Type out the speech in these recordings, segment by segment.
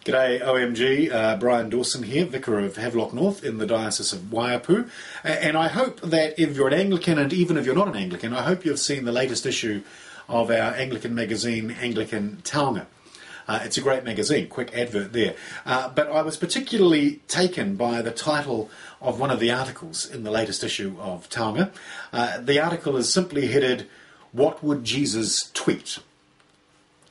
G'day OMG, Brian Dawson here, Vicar of Havelock North in the Diocese of Waiapu. And I hope that if you're an Anglican, and even if you're not an Anglican, I hope you've seen the latest issue of our Anglican magazine, Anglican Taonga. It's a great magazine, quick advert there. But I was particularly taken by the title of one of the articles in the latest issue of Taonga. The article is simply headed, "What Would Jesus Tweet?"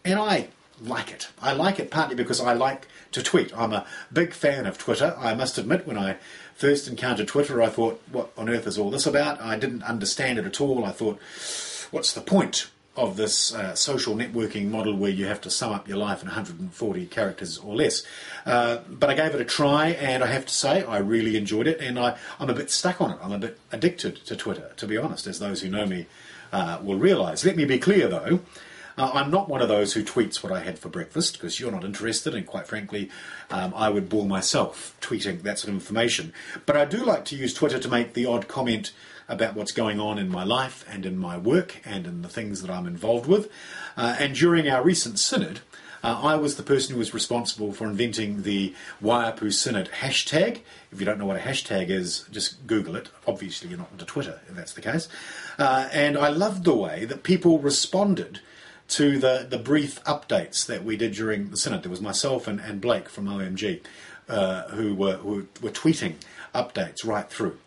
And I like it. I like it partly because I like to tweet. I'm a big fan of Twitter. I must admit, when I first encountered Twitter, I thought, what on earth is all this about? I didn't understand it at all. I thought, what's the point of this social networking model where you have to sum up your life in 140 characters or less? But I gave it a try, and I have to say I really enjoyed it, and I'm a bit stuck on it. I'm a bit addicted to Twitter, to be honest, as those who know me will realise. Let me be clear, though. I'm not one of those who tweets what I had for breakfast, because you're not interested, and quite frankly, I would bore myself tweeting that sort of information. But I do like to use Twitter to make the odd comment about what's going on in my life and in my work and in the things that I'm involved with. And during our recent synod, I was the person who was responsible for inventing the Waiapu Synod hashtag. If you don't know what a hashtag is, just Google it. Obviously, you're not into Twitter, if that's the case. And I loved the way that people responded to the brief updates that we did during the Synod. There was myself and Blake from OMG who were tweeting updates right through.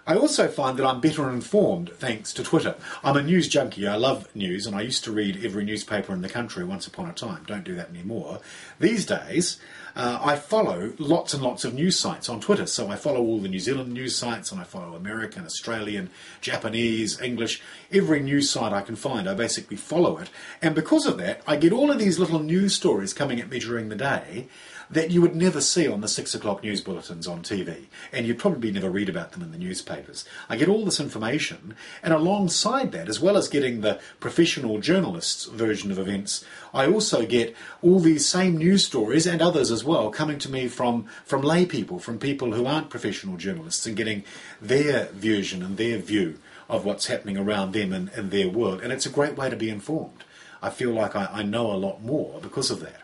I also find that I'm better informed thanks to Twitter. I'm a news junkie. I love news, and I used to read every newspaper in the country once upon a time. Don't do that anymore. These days, I follow lots and lots of news sites on Twitter. So I follow all the New Zealand news sites, and I follow American, Australian, Japanese, English. Every news site I can find, I basically follow it. And because of that, I get all of these little news stories coming at me during the day that you would never see on the 6 o'clock news bulletins on TV. And you'd probably never read about them in the newspapers. I get all this information, and alongside that, as well as getting the professional journalists' version of events, I also get all these same news stories, and others as well, coming to me from lay people, from people who aren't professional journalists, and getting their version and their view of what's happening around them and their world. And it's a great way to be informed. I feel like I know a lot more because of that.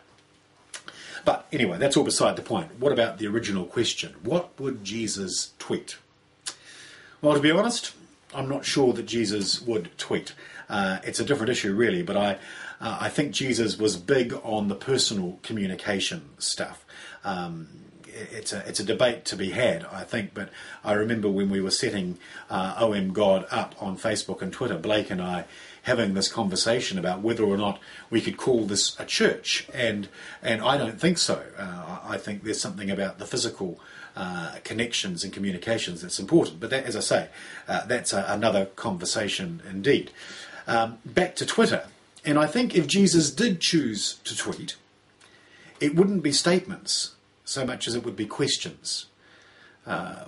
But anyway, that's all beside the point. What about the original question? What would Jesus tweet? Well, to be honest, I'm not sure that Jesus would tweet. It's a different issue, really, but I think Jesus was big on the personal communication stuff. It's a debate to be had, I think, but I remember when we were setting OM God up on Facebook and Twitter, Blake and I having this conversation about whether or not we could call this a church, and I don't think so. I think there's something about the physical connections and communications that's important, but that, as I say, that's another conversation indeed. Back to Twitter, and I think if Jesus did choose to tweet, it wouldn't be statements so much as it would be questions.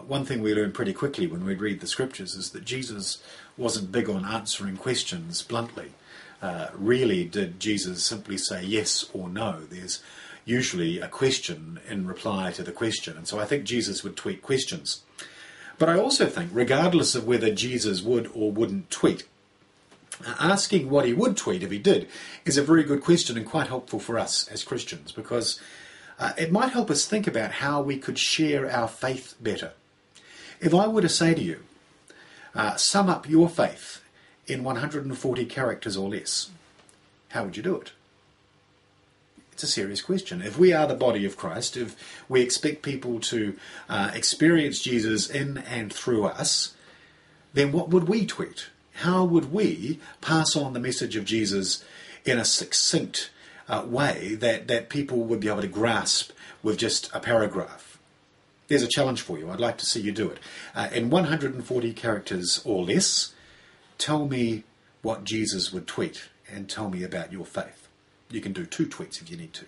One thing we learn pretty quickly when we read the scriptures is that Jesus wasn't big on answering questions bluntly. Really, did Jesus simply say yes or no? There's usually a question in reply to the question, and so I think Jesus would tweet questions. But I also think, regardless of whether Jesus would or wouldn't tweet, asking what he would tweet if he did is a very good question and quite helpful for us as Christians, because it might help us think about how we could share our faith better. If I were to say to you, sum up your faith in 140 characters or less, how would you do it? It's a serious question. If we are the body of Christ, if we expect people to experience Jesus in and through us, then what would we tweet? How would we pass on the message of Jesus in a succinct way that people would be able to grasp with just a paragraph? There's a challenge for you. I'd like to see you do it. In 140 characters or less, tell me what Jesus would tweet and tell me about your faith. You can do 2 tweets if you need to.